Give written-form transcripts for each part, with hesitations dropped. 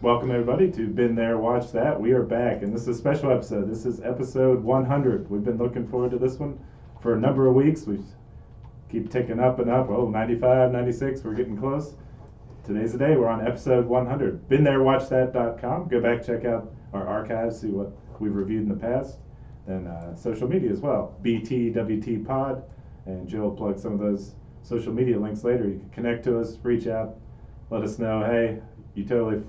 Welcome everybody to Been There, Watch That. We are back, and this is a special episode. This is episode 100. We've been looking forward to this one for a number of weeks. We keep ticking up and up. 95, 96, we're getting close. Today's the day. We're on episode 100. BeenThereWatchThat.com. Go back, check out our archives, see what we've reviewed in the past. And social media as well. BTWTPOD. And Joe will plug some of those social media links later. You can connect to us, reach out, let us know, hey, you totally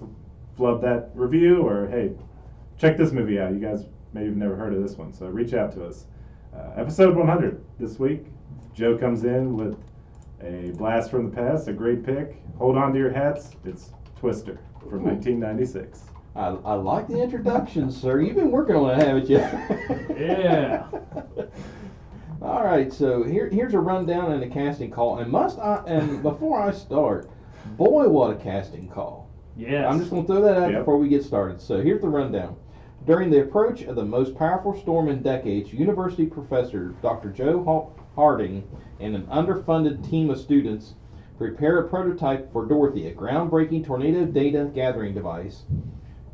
flubbed that review, or hey, check this movie out. You guys maybe have never heard of this one, so reach out to us. Episode 100 this week. Joe comes in with a blast from the past, a great pick. Hold on to your hats. It's Twister from 1996. I like the introduction, sir. You've been working on it, haven't you? Yeah. All right, so here's a rundown and a casting call. And before I start, boy, what a casting call. Yes. I'm just going to throw that out before we get started. So here's the rundown. During the approach of the most powerful storm in decades, university professor Dr. Joe Harding and an underfunded team of students prepare a prototype for Dorothy, a groundbreaking tornado data gathering device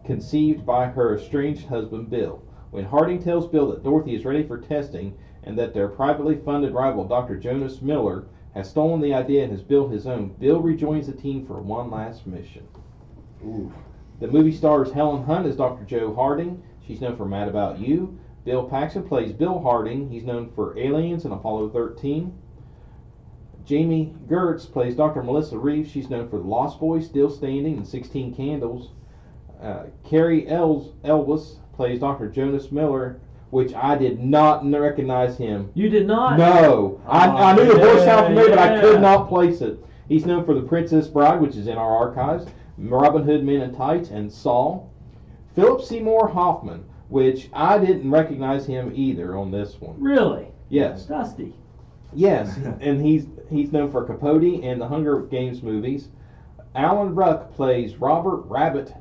conceived by her estranged husband, Bill. When Harding tells Bill that Dorothy is ready for testing and that their privately funded rival, Dr. Jonas Miller, has stolen the idea and has built his own, Bill rejoins the team for one last mission. Ooh. The movie stars Helen Hunt as Dr. Joe Harding. She's known for Mad About You. Bill Paxton plays Bill Harding. He's known for Aliens and Apollo 13. Jamie Gertz plays Dr. Melissa Reeves. She's known for The Lost Boys, Still Standing, and 16 Candles. Carrie Elwes plays Dr. Jonas Miller, which I did not recognize him. You did not? No. I knew the voice sounded familiar, but I could not place it. He's known for The Princess Bride, which is in our archives, Robin Hood Men in Tights, and Saul. Philip Seymour Hoffman, which I didn't recognize him either on this one. Really? Yes. Dusty. Yes, and he's known for Capote and the Hunger Games movies. Alan Ruck plays Robert Rabbit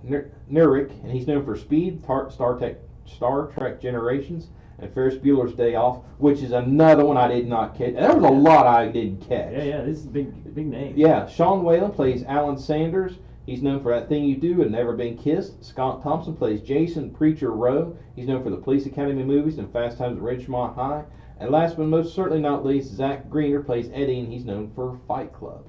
Nurick, and he's known for Speed, Star Trek Generations, and Ferris Bueller's Day Off, which is another one I did not catch. And there was a lot I didn't catch. Yeah, this is a big name. Yeah, Sean Whalen plays Alan Sanders. He's known for That Thing You Do and Never Been Kissed. Scott Thompson plays Jason Preacher Rowe. He's known for the Police Academy movies and Fast Times at Ridgemont High. And last but most certainly not least, Zach Greener plays Eddie, and he's known for Fight Club.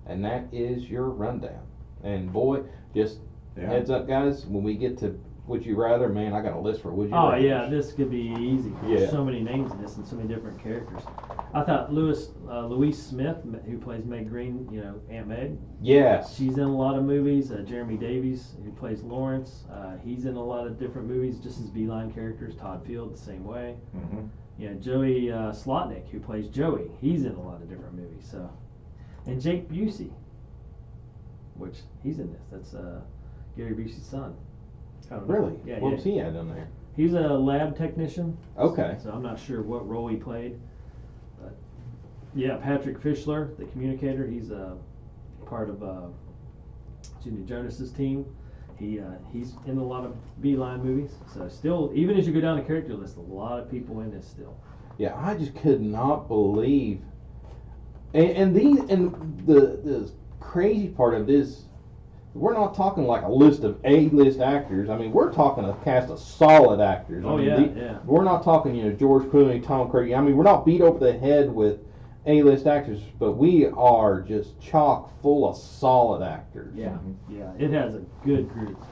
And that is your rundown. And boy, just heads up, guys, when we get to Would You Rather, man, I got a list for Would You Rather. Oh, yeah, this could be easy. Yeah. There's so many names in this and so many different characters. I thought Louise Smith, who plays Meg Green, Aunt Meg. Yes. She's in a lot of movies. Jeremy Davies, who plays Lawrence, he's in a lot of different movies, just as Beeline characters. Todd Field, the same way. Mm-hmm. Yeah, Joey Slotnick, who plays Joey, he's in a lot of different movies. So, and Jake Busey, which he's in this. That's Gary Busey's son. Really? Yeah. What was he at on there? He's a lab technician. Okay. So I'm not sure what role he played. But yeah, Patrick Fischler, the communicator, he's a part of Jonas's team. He's in a lot of Beeline movies. So still, even as you go down the character list, a lot of people in this still. Yeah, I just could not believe. And the crazy part of this, we're not talking like a list of A-list actors. I mean, we're talking a cast of solid actors. Oh, I mean, yeah. We're not talking, George Clooney, Tom Cruise. I mean, we're not beat over the head with A-list actors, but we are just chock full of solid actors. Yeah, yeah. It has a good group.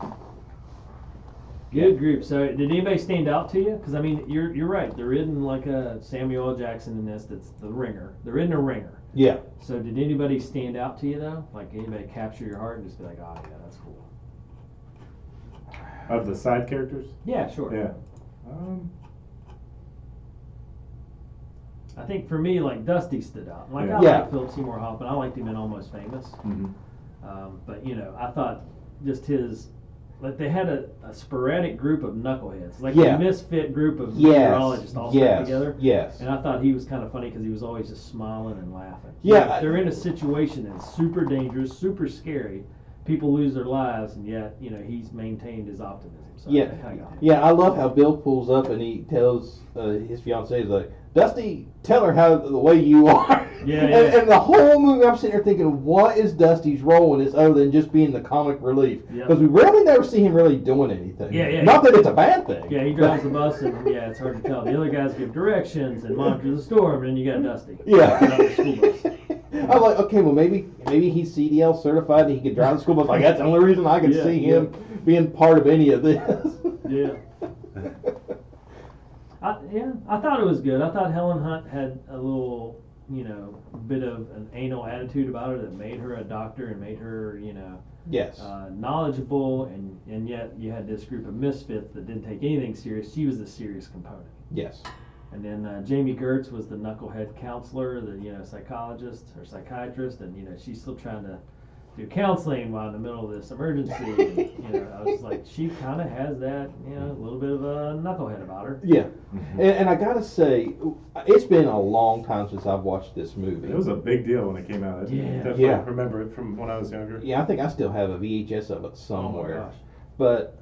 Good group. So, did anybody stand out to you? Because I mean, you're right. There isn't like a Samuel L. Jackson in this. That's the ringer. There isn't a ringer. Yeah. So, did anybody stand out to you though? Like anybody capture your heart and just be like, oh yeah, that's cool. Of the side characters? Yeah, sure. Yeah. I think for me, like Dusty stood out. Like I Yeah. like Philip Seymour Hoffman. I liked him in Almost Famous. Mm-hmm. But I thought just his. Like they had a sporadic group of knuckleheads, like a misfit group of meteorologists all stuck together. Yes. And I thought he was kind of funny because he was always just smiling and laughing. Yeah. Like, they're in a situation that's super dangerous, super scary, people lose their lives, and yet he's maintained his optimism. So Yeah, that kinda got me. yeah. I love how Bill pulls up and he tells his fiancee, he's like, Dusty, tell her how the way you are. Yeah, And the whole movie, I'm sitting there thinking, what is Dusty's role in this other than just being the comic relief? Yep. Because we rarely never see him really doing anything. Yeah. Not that it's a bad thing. Yeah, he drives the bus, and it's hard to tell. The other guys give directions and monitor the storm, and then you got Dusty. Yeah. Get on the school bus. I'm like, okay, well maybe he's CDL certified and he can drive the school bus. Like that's the only reason I can see him being part of any of this. Yeah. I thought it was good. I thought Helen Hunt had a little, bit of an anal attitude about her that made her a doctor and made her, Yes. knowledgeable, and yet you had this group of misfits that didn't take anything serious. She was the serious component. Yes. And then Jamie Gertz was the knucklehead counselor, the psychologist or psychiatrist, and she's still trying to do counseling while in the middle of this emergency. And, I was like, she kind of has that, a little bit of a knucklehead about her. Yeah, and I gotta say, it's been a long time since I've watched this movie. It was a big deal when it came out. I definitely remember it from when I was younger. Yeah, I think I still have a VHS of it somewhere. Oh my gosh.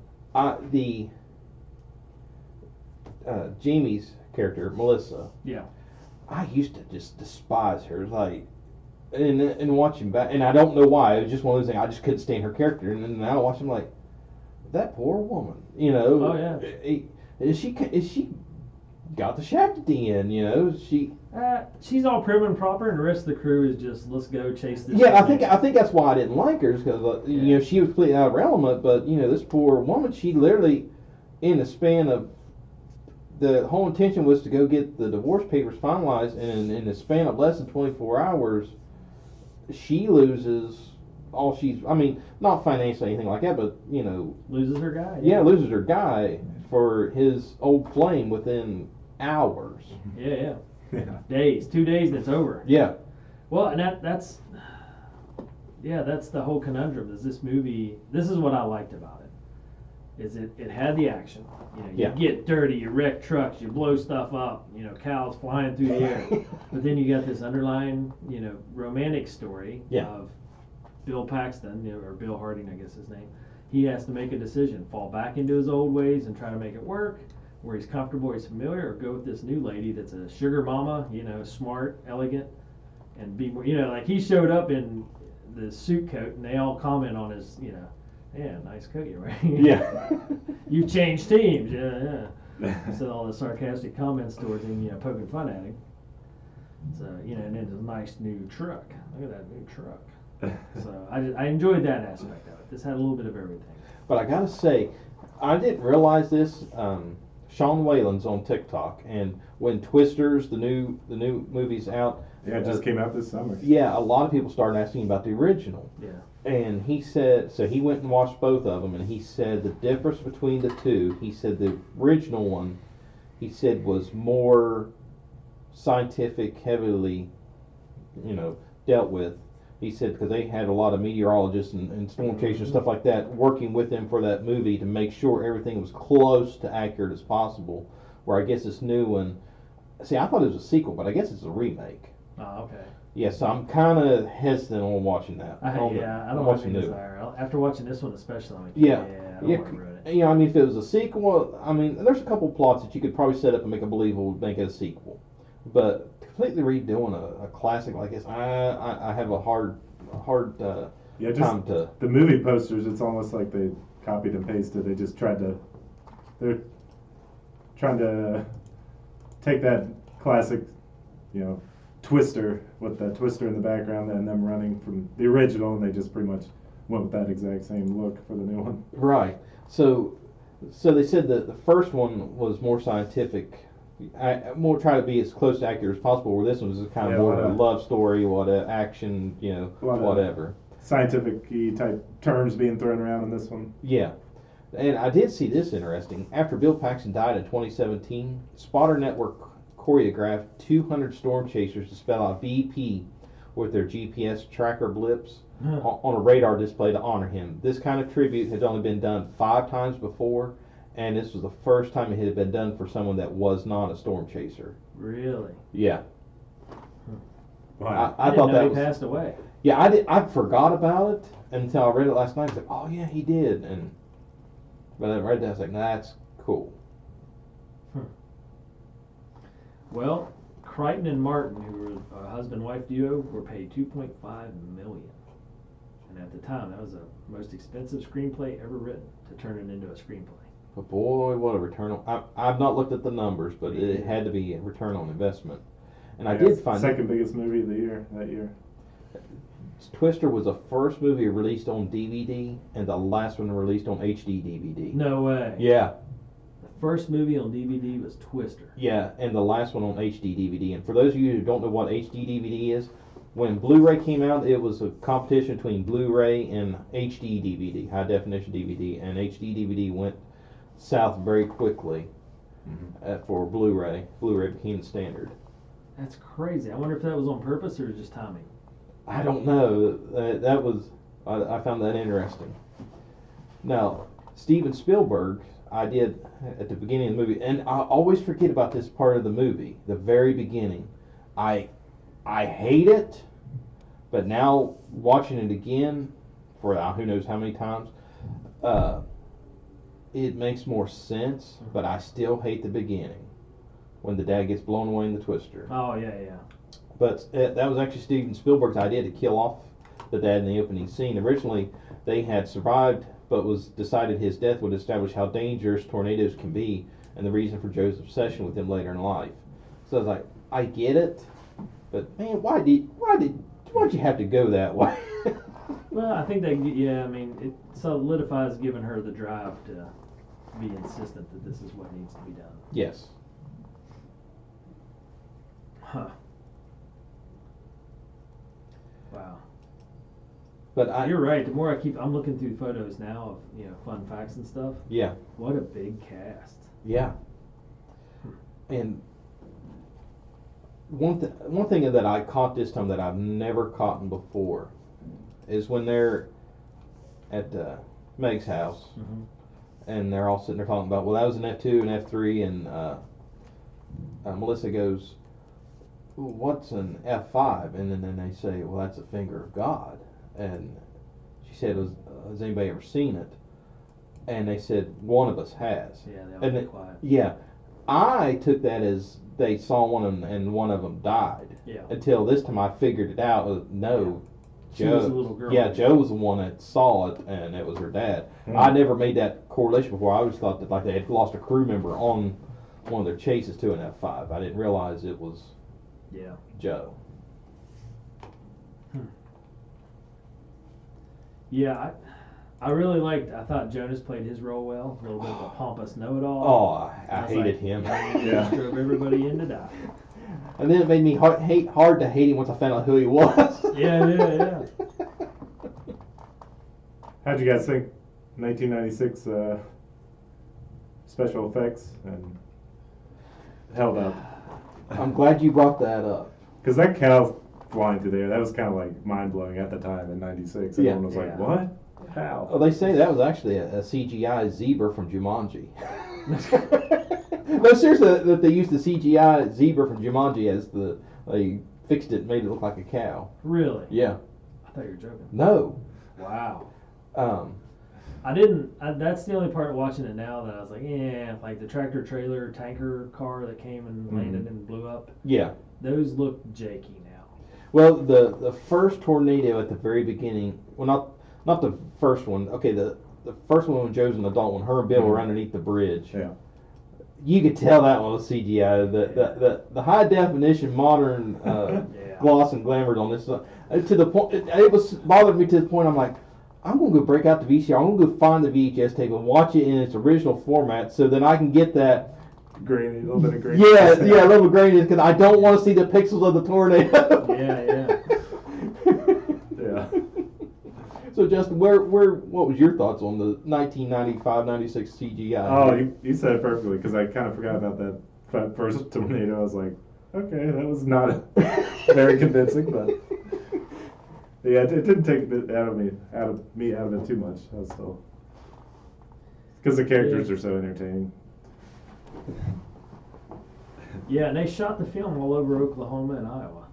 But Jamie's character, Melissa. Yeah. I used to just despise her. Like, and watching back, and I don't know why. It was just one of those things. I just couldn't stand her character, and then now I watch him like, that poor woman. Oh yeah. Is she got the shaft at the end? She's all prim and proper, and the rest of the crew is just, let's go chase this. Yeah, I think that's why I didn't like her, because she was completely out of her element. But this poor woman, she literally, in the span of, the whole intention was to go get the divorce papers finalized, and in the span of less than 24 hours, she loses all not financially or anything like that, but loses her guy. Yeah, loses her guy for his old flame within hours. Yeah. Days, 2 days, and it's over. Yeah. Well, and that's the whole conundrum. Is this movie? This is what I liked about it. Is it had the action. You get dirty, you wreck trucks, you blow stuff up. Cows flying through the air. But then you got this underlying, romantic story of Bill Paxton, or Bill Harding, I guess his name. He has to make a decision: fall back into his old ways and try to make it work, where he's comfortable, he's familiar, or go with this new lady that's a sugar mama, smart, elegant, and be more, like he showed up in the suit coat, and they all comment on his, yeah, nice coat you're wearing. Yeah. You changed teams, yeah. So all the sarcastic comments towards him, poking fun at him. So, and then his nice new truck. Look at that new truck. So I enjoyed that aspect of it. This had a little bit of everything. But I gotta say, I didn't realize this. Sean Whalen's on TikTok, and when Twisters, the new movie's out. Yeah, it just came out this summer. Yeah, a lot of people started asking about the original. Yeah. And he said, so he went and watched both of them, and he said the difference between the two, he said the original one, he said was more scientific, heavily, dealt with. He said because they had a lot of meteorologists and storm chasers and stuff like that working with them for that movie to make sure everything was close to accurate as possible. Where I guess this new one, see, I thought it was a sequel, but I guess it's a remake. Oh, okay. Yeah, so I'm kind of hesitant on watching that. I don't have any desire. After watching this one especially, I'm like, I don't want to ruin it. If it was a sequel, there's a couple plots that you could probably set up and make it believable, make it a sequel. But completely redoing a classic like this, I have a hard time to. The movie posters, it's almost like they copied and pasted. They just they're trying to take that classic, Twister with the Twister in the background and them running from the original, and they just pretty much went with that exact same look for the new one. Right. So they said that the first one was more scientific, more try to be as close to accurate as possible. Where this one was kind of more of a love story, action, whatever. Scientific-y type terms being thrown around in this one. Yeah. And I did see this interesting. After Bill Paxton died in 2017, Spotter Network choreographed 200 storm chasers to spell out BP with their GPS tracker blips on a radar display to honor him. This kind of tribute has only been done 5 times before, and this was the first time it had been done for someone that was not a storm chaser. Really? Yeah. Wow. I thought that he passed away. Yeah, I forgot about it until I read it last night. I was like, oh yeah, he did. But I read that, I was like, that's cool. Well, Crichton and Martin, who were a husband-wife duo, were paid $2.5 million. And at the time, that was the most expensive screenplay ever written to turn it into a screenplay. But boy, what a return on... I've not looked at the numbers, but it had to be a return on investment. And I did find... Second biggest movie of the year, that year. Twister was the first movie released on DVD and the last one released on HD DVD. No way. Yeah. The first movie on DVD was Twister. Yeah, and the last one on HD DVD. And for those of you who don't know what HD DVD is, when Blu-ray came out, it was a competition between Blu-ray and HD DVD, high definition DVD, and HD DVD went south very quickly for Blu-ray. Blu-ray became the standard. That's crazy. I wonder if that was on purpose or just timing. I don't know. That was I found that interesting. Now, Steven Spielberg, I did at the beginning of the movie, and I always forget about this part of the movie, the very beginning. I hate it, but now watching it again for who knows how many times, it makes more sense. But I still hate the beginning when the dad gets blown away in the twister. Oh yeah, yeah. But that was actually Steven Spielberg's idea to kill off the dad in the opening scene. Originally, they had survived, but was decided his death would establish how dangerous tornadoes can be and the reason for Joe's obsession with him later in life. So I was like, I get it, but man, why'd you have to go that way? Well, I think I mean, it solidifies giving her the drive to be insistent that this is what needs to be done. Yes. Huh. Wow. But you're right. The more I'm looking through photos now of fun facts and stuff. Yeah. What a big cast. Yeah. And one thing that I caught this time that I've never caught before is when they're at Meg's house and they're all sitting there talking about, well, that was an F2 and F3, and Melissa goes, what's an F5? And then they say, well, that's a finger of God. And she said, has anybody ever seen it? And they said, one of us has. Yeah, they all got quiet. Yeah. I took that as they saw one and one of them died. Yeah. Until this time I figured it out. No. She was a little girl. Yeah, Joe was the one that saw it, and it was her dad. I never made that correlation before. I always thought that like they had lost a crew member on one of their chases to an F5. I didn't realize it was Joe. Yeah, I really I thought Jonas played his role well. A little bit of a pompous know-it-all. Oh, I hated him. Yeah. Drove everybody in to die. And then it made me hard to hate him once I found out who he was. Yeah. How'd you guys think 1996 special effects and held up? I'm glad you brought that up. Because that cow flying through there, that was kind of like mind-blowing at the time in 96. Everyone was like, what? How? Well, they say that was actually a CGI zebra from Jumanji. No, seriously, that they used the CGI zebra from Jumanji as they fixed it and made it look like a cow. Really? Yeah. I thought you were joking. No. Wow. I didn't. That's the only part watching it now that I was like, like the tractor trailer tanker car that came and landed and blew up. Yeah. Those look janky now. Well, the first tornado at the very beginning, well, not the first one. Okay, the first one when Joe's an adult, when her and Bill were underneath the bridge. Yeah. You could tell that one was CGI. The high definition modern gloss and glamour on this to the point it was bothered me to the point I'm like, I'm gonna go break out the VCR. I'm gonna go find the VHS tape and watch it in its original format so then I can get that grainy, a little bit of grainy. Yeah, a little grainy because I don't want to see the pixels of the tornado. Yeah. So Justin, what was your thoughts on the 1995-96 CGI? Oh, you said it perfectly because I kind of forgot about that first tornado. I was like, okay, that was not very convincing, but yeah, it didn't take it out of it too much. I was still because the characters are so entertaining. Yeah, and they shot the film all over Oklahoma and Iowa.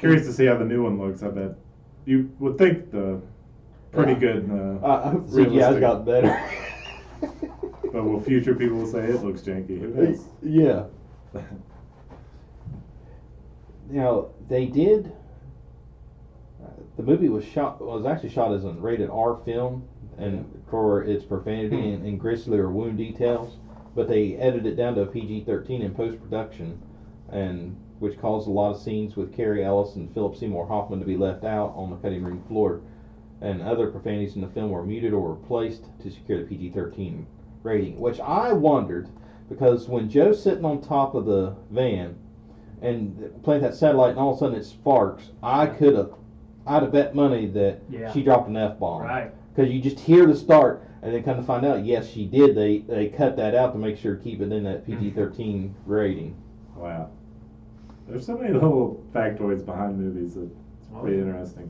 Curious to see how the new one looks. I bet you would think the pretty good. CGI's realistic. got better. But will future people say it looks janky? Who knows? Yeah. Now they did. The movie was actually shot as a rated R film, and for its profanity and grisly or wound details, but they edited it down to a PG-13 in post-production, and which caused a lot of scenes with Carrie Ellis and Philip Seymour Hoffman to be left out on the cutting room floor, and other profanities in the film were muted or replaced to secure the PG-13 rating. Which I wondered, because when Joe's sitting on top of the van and playing that satellite, and all of a sudden it sparks, I'd have bet money that she dropped an F-bomb. Right. Because you just hear the start, and then come to find out, yes, she did. They cut that out to make sure to keep it in that PG-13 rating. Wow. There's so many little factoids behind movies that it's pretty interesting.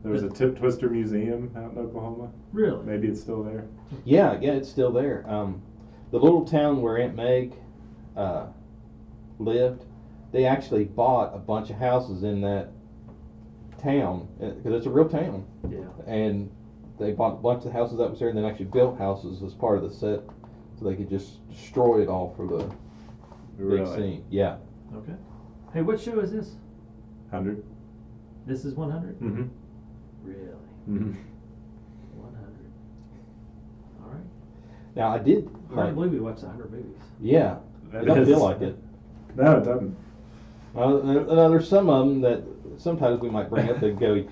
There was a Tip Twister Museum out in Oklahoma. Really? Maybe it's still there. Yeah, it's still there. The little town where Aunt Meg lived, they actually bought a bunch of houses in that town, because it's a real town. Yeah. And they bought a bunch of houses that was there, and then actually built houses as part of the set, so they could just destroy it all for the big scene. Yeah. Okay. Hey, what show is this? 100. This is 100? Mm-hmm. Really? Mm-hmm. 100. All right. Now I did. Hard to believe we watched 100 movies. Yeah. That It doesn't is- feel like it. No, it doesn't. There's some of them that sometimes we might bring up and go,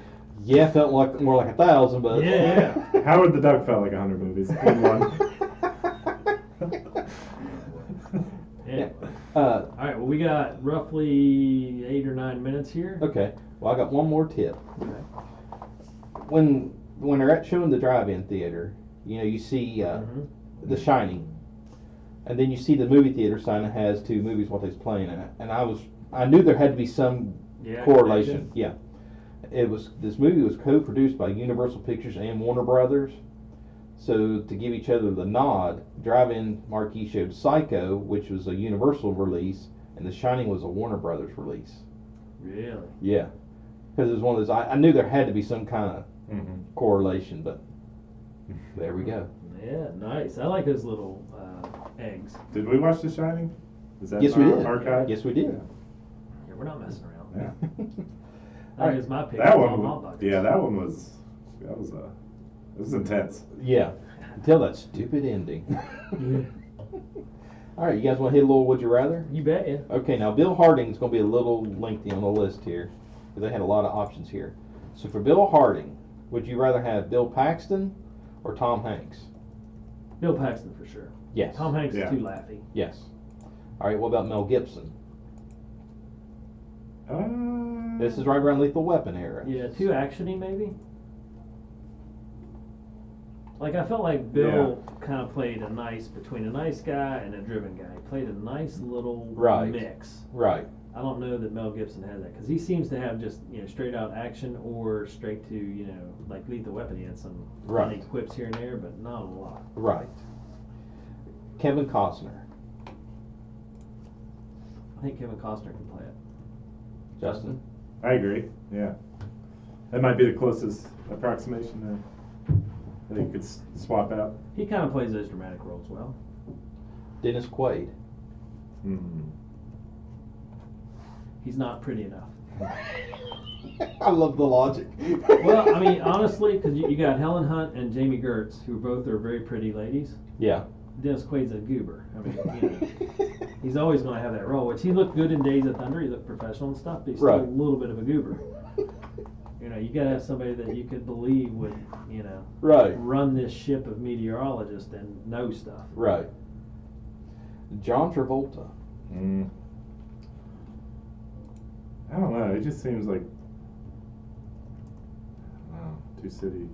yeah, felt like more like 1,000, but Yeah. Howard the Duck felt like 100 movies in one. Yeah. All right. Well, we got roughly 8 or 9 minutes here. Okay. Well, I got one more tip. Okay. When they're at showing the drive-in theater, you see Mhm. The Shining, and then you see the movie theater sign that has 2 movies what they're playing in it, and I knew there had to be some Yeah. correlation. Yeah. This movie was co-produced by Universal Pictures and Warner Brothers. So to give each other the nod, Drive-In Marquee showed Psycho, which was a Universal release, and The Shining was a Warner Brothers release. Really? Yeah. Because it was one of those, I knew there had to be some kind of correlation, but there we go. Yeah. Nice. I like those little eggs. Did we watch The Shining? Is that Yes, in we our did. archive? Yes, we did. Yeah, we're not messing around. Yeah. That is my pick. That It's all one, hot dogs. yeah, that one was intense. Yeah. Until that stupid ending. Yeah. All right, you guys want to hit a little Would You Rather? You bet. Yeah. Okay, now Bill Harding's going to be a little lengthy on the list here, because they had a lot of options here. So for Bill Harding, would you rather have Bill Paxton or Tom Hanks? Bill Paxton for sure. Yes. Tom Hanks Yeah. is too laughy. Yes. All right, what about Mel Gibson? This is right around Lethal Weapon era. Yeah, too actiony maybe. Like I felt like Bill kind of played between a nice guy and a driven guy. He played a nice little mix. Right. I don't know that Mel Gibson has that because he seems to have just straight out action or straight to like Lethal Weapon. He had some funny quips here and there, but not a lot. Right. Kevin Costner. I think Kevin Costner can play it. Justin? I agree. Yeah, that might be the closest approximation that you could swap out. He kind of plays those dramatic roles well. Dennis Quaid. He's not pretty enough. I love the logic. Well, I mean, honestly, because you got Helen Hunt and Jamie Gertz, who both are very pretty ladies. Yeah. Dennis Quaid's a goober. I mean, he's always going to have that role, which he looked good in Days of Thunder. He looked professional and stuff, but he's still a little bit of a goober. You got to have somebody that you could believe would, run this ship of meteorologists and know stuff. Right. John Travolta. I don't know. It just seems like too city.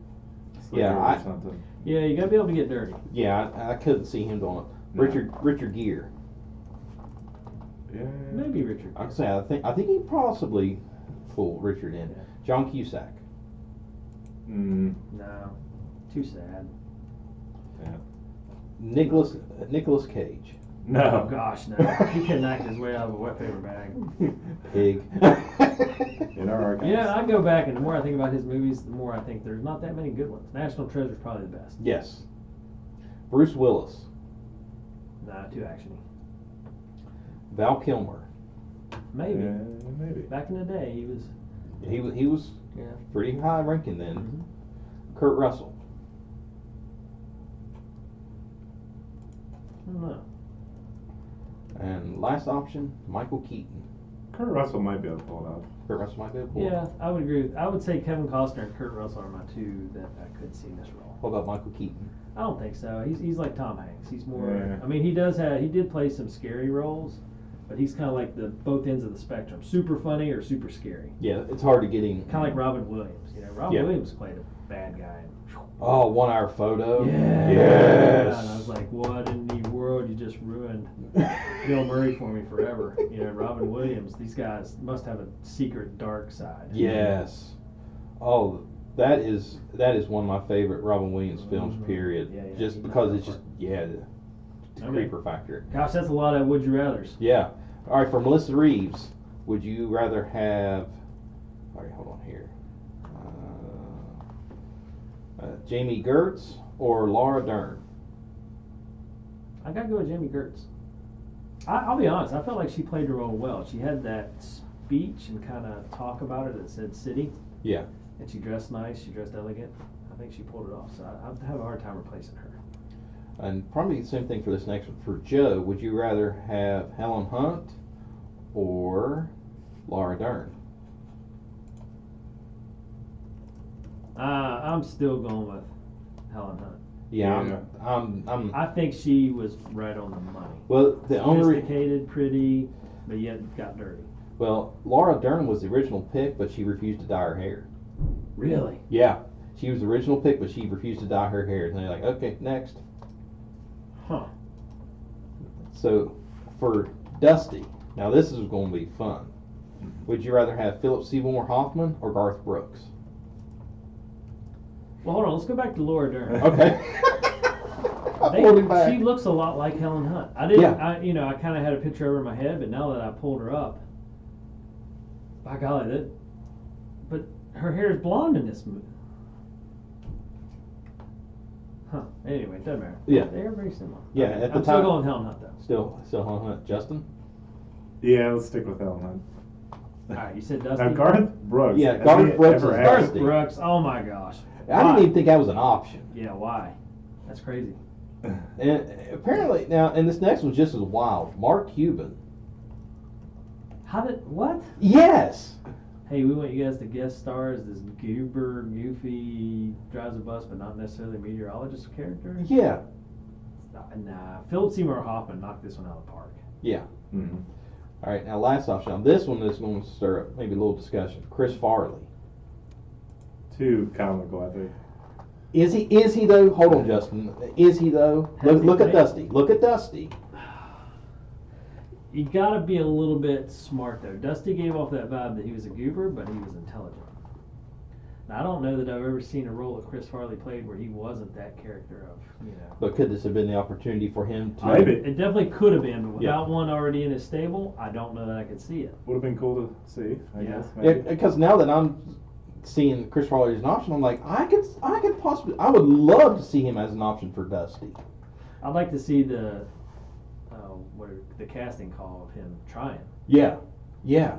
Yeah, or something. Yeah, you got to be able to get dirty. Yeah, I couldn't see him doing it. No. Richard Gere. Yeah. Maybe Richard. I'd say I think he possibly pull Richard in. Yeah. John Cusack. No, too sad. Yeah. Nicholas Cage. No. Oh gosh, no. He couldn't act his way out of a wet paper bag. Pig. In our archives. Yeah, I go back, and the more I think about his movies, the more I think there's not that many good ones. National Treasure's probably the best. Yes. Bruce Willis. Nah, too actiony. Val Kilmer. Maybe. Maybe. Back in the day, he was. He was Yeah. pretty high ranking then. Mhm. Kurt Russell. I don't know. And last option, Michael Keaton. Kurt Russell might be able to pull it off. Kurt Russell might be able to pull it Yeah, off. I would agree. I would say Kevin Costner and Kurt Russell are my two that I could see in this role. What about Michael Keaton? I don't think so. He's like Tom Hanks. He's more. Yeah. I mean, he did play some scary roles, but he's kind of like the both ends of the spectrum. Super funny or super scary. Yeah, it's hard to get him. Kind of like Robin Williams. You know, Robin Yeah. Williams played a bad guy. Oh, 1 Hour Photo. Yeah. Yes. And I was like, what in the world? You just ruined Bill Murray for me forever. You know, Robin Williams. These guys must have a secret dark side. Yes. Oh, that is one of my favorite Robin Williams films. Mhm. Period. Yeah, yeah, Just he's because not it's just the Okay. creeper factor. Gosh, that's a lot of would you rather's. Yeah. All right, for Melissa Reeves, would you rather have? All right, hold on here. Jamie Gertz or Laura Dern? I gotta go with Jamie Gertz. I'll be honest. I felt like she played the role well. She had that speech and kind of talk about it that said "city." Yeah. And she dressed nice. She dressed elegant. I think she pulled it off. So I'd have a hard time replacing her. And probably the same thing for this next one. For Joe, would you rather have Helen Hunt or Laura Dern? I'm still going with Helen Hunt. Yeah, I'm I think she was right on the money. well, the only Sophisticated, pretty, but yet got dirty. well, Laura Dern was the original pick, but she refused to dye her hair. Really? Yeah, she was the original pick, but she refused to dye her hair. And they're like, okay, next. Huh. So, for Dusty, now this is going to be fun. Would you rather have Philip Seymour Hoffman or Garth Brooks? Well, hold on. Let's go back to Laura Dern. Okay. Holding back. She looks a lot like Helen Hunt. I didn't. Yeah. I kind of had a picture of her in my head, but now that I pulled her up, by golly, but her hair is blonde in this movie. Huh. Anyway, it doesn't matter. Yeah. They are very similar. Yeah, Okay, at the I'm still time- going with Helen Hunt though. Still Helen Hunt. Justin? Yeah, let's stick with Helen Hunt. All right, you said Dusty. Now, Garth Brooks. Yeah, has Garth he Brooks ever is acted? Garth Dusty. Brooks. Oh my gosh. I didn't even think that was an option. Yeah, why? That's crazy. And apparently, now, and this next one's just as wild. Mark Cuban. How did what? Yes. Hey, we want you guys to guest star as this goofy, drives a bus, but not necessarily a meteorologist character. Yeah. Nah, Philip Seymour Hoffman knocked this one out of the park. Yeah. Mm-hmm. All right, now last option. Now, this one is going to stir up maybe a little discussion. Chris Farley. Too comical, I think. Is he though? Hold on, Justin. Is he though? Has he Look at played? Dusty. Look at Dusty. You gotta be a little bit smart though. Dusty gave off that vibe that he was a goober, but he was intelligent. Now, I don't know that I've ever seen a role that Chris Farley played where he wasn't that character of, But could this have been the opportunity for him to? Maybe. It definitely could have been, but Yeah. without one already in his stable, I don't know that I could see it. Would have been cool to see, I Yeah. guess. Yeah, Maybe. because now that I'm seeing Chris Farley as an option, I'm like, I could possibly, I would love to see him as an option for Dusty. I'd like to see the casting call of him trying. Yeah. Yeah.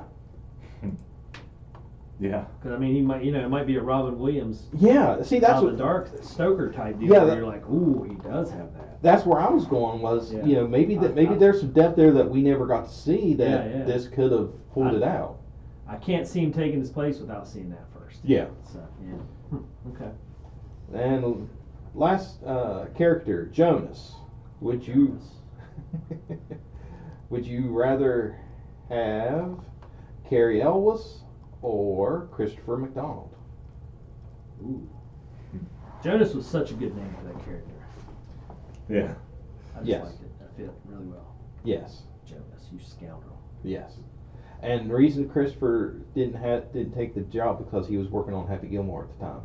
Yeah. Because I mean, he might, it might be a Robin Williams, Yeah. See, that's out of what the dark Stoker type deal. Yeah, where that- you're like, ooh, he does have that. that's where I was going was, Yeah. maybe I- there's some depth there that we never got to see that Yeah, yeah. this could have pulled I- it out. I can't see him taking his place without seeing that first. Yeah. So yeah. Okay. And last character, Jonas. Would you would you rather have Carrie Elwes or Christopher McDonald? Ooh. Jonas was such a good name for that character. Yeah. I just Yes. liked it. That fit really well. Yes. Jonas, you scoundrel. Yes. And the reason Christopher didn't take the job because he was working on Happy Gilmore at the time.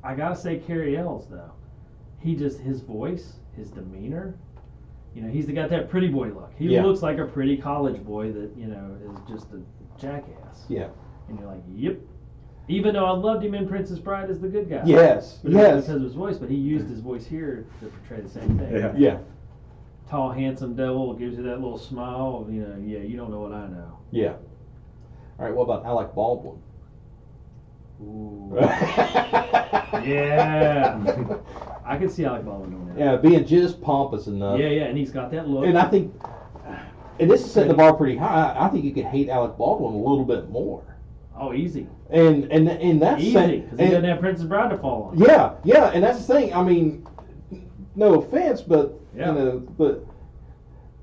I gotta say Carrie Ells though. His voice, his demeanor, You know, he's got that pretty boy look. He Yeah. looks like a pretty college boy that, you know, is just a jackass. Yeah. And you're like, yep. Even though I loved him in Princess Bride as the good guy. Yes. But it was Yes. because of his voice, but he used his voice here to portray the same thing. Yeah. Yeah. Tall, handsome devil gives you that little smile. You know, yeah, you don't know what I know. Yeah. All right. What about Alec Baldwin? Ooh. Yeah. I can see Alec Baldwin doing that. Yeah, being just pompous enough. Yeah, and he's got that look. And I think, and this is setting the bar pretty high. I think you could hate Alec Baldwin a little bit more. Oh, easy. And that's Easy, because he doesn't have Princess Bride to fall on. Yeah, and that's the thing. I mean, no offense, but Yeah. you know, but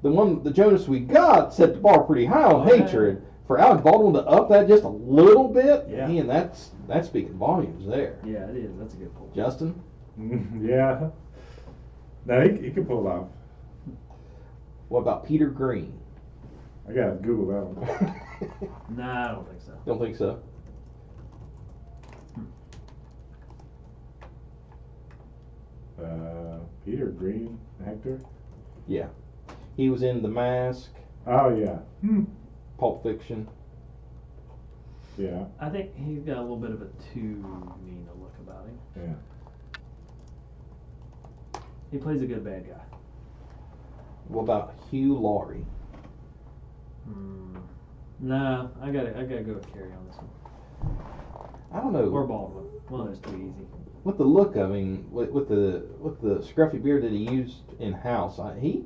the Jonas we got set the bar pretty high on Oh, yeah. hatred. For Alec Baldwin to up that just a little bit, Yeah. man, that's speaking volumes there. Yeah, it is. That's a good pull. Justin, Yeah. No, he could pull it off. what about Peter Green? I gotta Google that one. Nah, I don't think so. Don't think so. Peter Green, actor. Yeah, he was in The Mask, Oh yeah. Pulp Fiction. Yeah. I think he's got a little bit of a too mean a look about him. Yeah. He plays a good bad guy. What about Hugh Laurie? Nah, I gotta go with Carrie on this one. I don't know. Or Baldwin. One of those too easy. With the look, I mean, with the scruffy beard that he used in House, he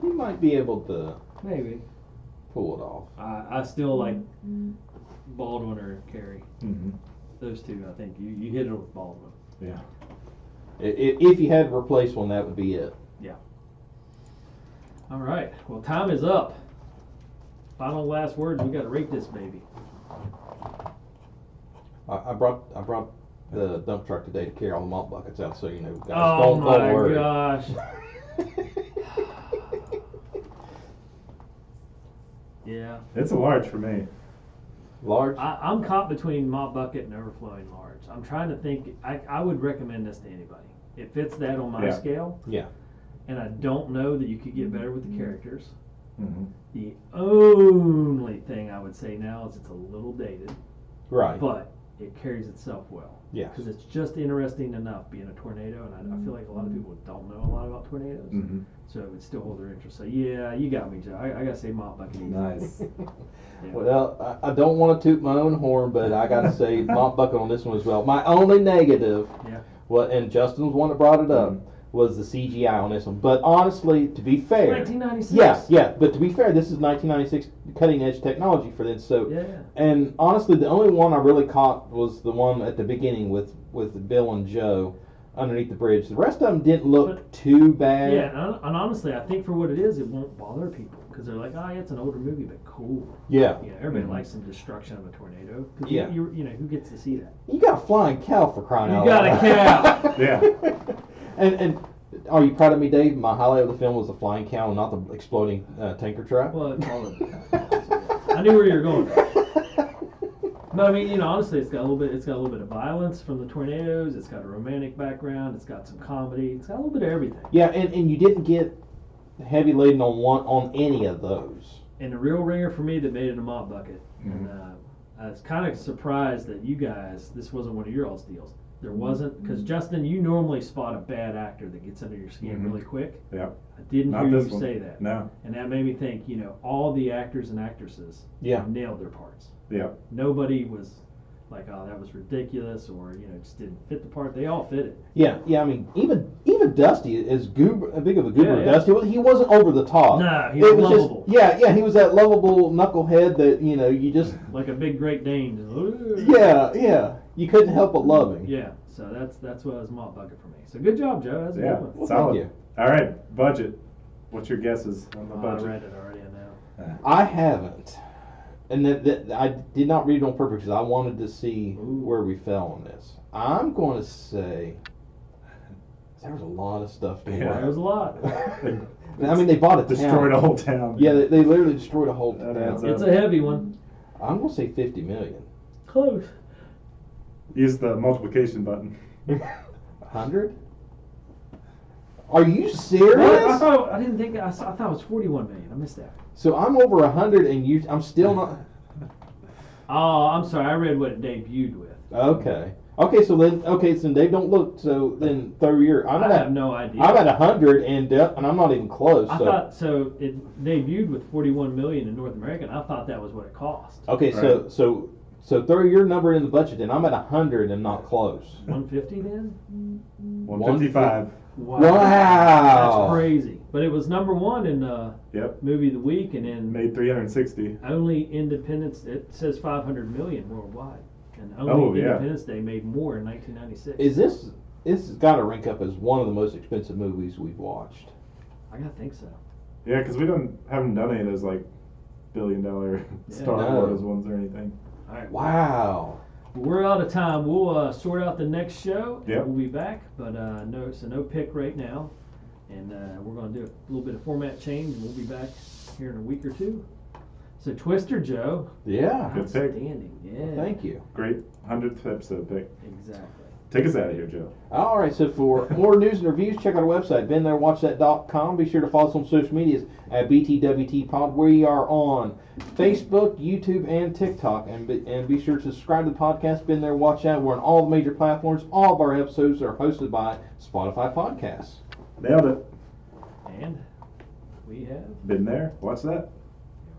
might be able to Maybe. pull it off. I still like Baldwin or Carrie. Mm-hmm. Those two, I think. You hit it with Baldwin. Yeah. If you had to replace one, that would be it. All right. Well, time is up. Final last words. We got to rate this baby. I brought the dump truck today to carry all the malt buckets out, so you know, guys, Oh don't my worry. gosh. Yeah. It's a large for me. Large. I'm caught between mop bucket and overflowing large. I'm trying to think. I would recommend this to anybody. It fits that on my Yeah. scale. Yeah. And I don't know that you could get better with the characters. Mm-hmm. The only thing I would say now is it's a little dated, Right. but it carries itself well. Yes. Because it's just interesting enough being a tornado, and I feel like a lot of people don't know a lot about tornadoes, Mm-hmm. so it would still hold their interest. So yeah, you got me, Joe. I gotta say mop bucket. easy. Nice. Yeah. Well, I don't want to toot my own horn, but I got to say malt bucket on this one as well. My only negative, Yeah. and Justin was one that brought it up, Mhm. was the CGI on this one. But honestly, to be fair, 1996. yeah, but to be fair, this is 1996 cutting edge technology for this. So, Yeah. and honestly, the only one I really caught was the one at the beginning with Bill and Joe underneath the bridge. The rest of them didn't look too bad. Yeah, and honestly, I think for what it is, it won't bother people because they're like, oh, yeah, it's an older movie, but cool. Yeah. You know, everybody Mhm. likes some destruction of a tornado. 'Cause Yeah. you know, who gets to see that? You got a flying cow for crying You out got a loud. cow. Yeah. And are you proud of me, Dave? My highlight of the film was the flying cow and not the exploding tanker trap. Well, it's all of it. I knew where you were going. No, I mean, you know, honestly, it's got a little bit of violence from the tornadoes. It's got a romantic background. It's got some comedy. It's got a little bit of everything. Yeah, and you didn't get heavy laden on any of those. And the real ringer for me that made it a mop bucket. And Mhm. I was kind of surprised that you guys, this wasn't one of your all's deals. There wasn't, because Justin, you normally spot a bad actor that gets under your skin Mhm. really quick. Yep. I didn't Not hear you this one. say that. No. And that made me think, you know, all the actors and actresses Yeah. nailed their parts. Yep. Nobody was like, oh, that was ridiculous, or, you know, just didn't fit the part. They all fit it. Yeah. I mean, even Dusty, as big of a goober Yeah, as Dusty, he wasn't over the top. No, he was lovable. Just he was that lovable knucklehead that you just Like a big Great Dane. you couldn't help but love him. Yeah, so that's what was mop bucket for me. So good job, Joe. That's a Yeah. good one. Well, Solid. thank you. All right. Budget. What's your guesses on the Oh, I budget? read it already, I know. I haven't, and that I did not read it on purpose because I wanted to see Ooh. where we fell on this. I'm going to say there was a lot of stuff to Yeah. There was a lot. I mean, they bought a Destroyed town. a whole town. Yeah, they literally destroyed a whole That town. adds up. It's a heavy one. I'm going to say 50 million. Close. Use the multiplication button. 100? Are you What? serious? I didn't think. I thought it was 41 million. I missed that. So I'm over 100 and I'm still not. Oh, I'm sorry. I read what it debuted with. Okay. So they don't look. So then third year, I have no idea. I'm at 100 and I'm not even close. I so. thought so. It debuted with 41 million in North America, and I thought that was what it cost. Okay, Right. so throw your number in the budget, and I'm at 100 and not close. 150 then? 155. Wow. Wow. That's crazy. But it was number one in Yep. movie of the week, and then Made 360. only Independence. It says 500 million worldwide, and only Oh, yeah. Independence Day made more in 1996. Is this has got to rank up as one of the most expensive movies we've watched? I gotta think so. Yeah, because we haven't done any of those like $billion Star No. Wars ones or anything. All right. Wow. We're out of time. We'll sort out the next show, and Yep. we'll be back. But no pick right now, and we're going to do a little bit of format change, and we'll be back here in a week or two. So Twister, Joe. Yeah. Good pick. Outstanding. Yeah. Thank you. Great 100th episode pick. Exactly. Take us out of here, Joe. All right, so for more news and reviews, check out our website, beentherewatchthat.com. Be sure to follow us on social medias at BTWTPOD. We are on Facebook, YouTube, and TikTok. And be sure to subscribe to the podcast, Been There, Watch That. We're on all the major platforms. All of our episodes are hosted by Spotify Podcasts. Nailed it. And we have. Been there. Watch that.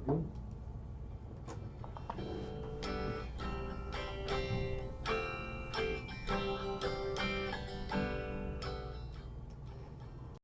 Here we go.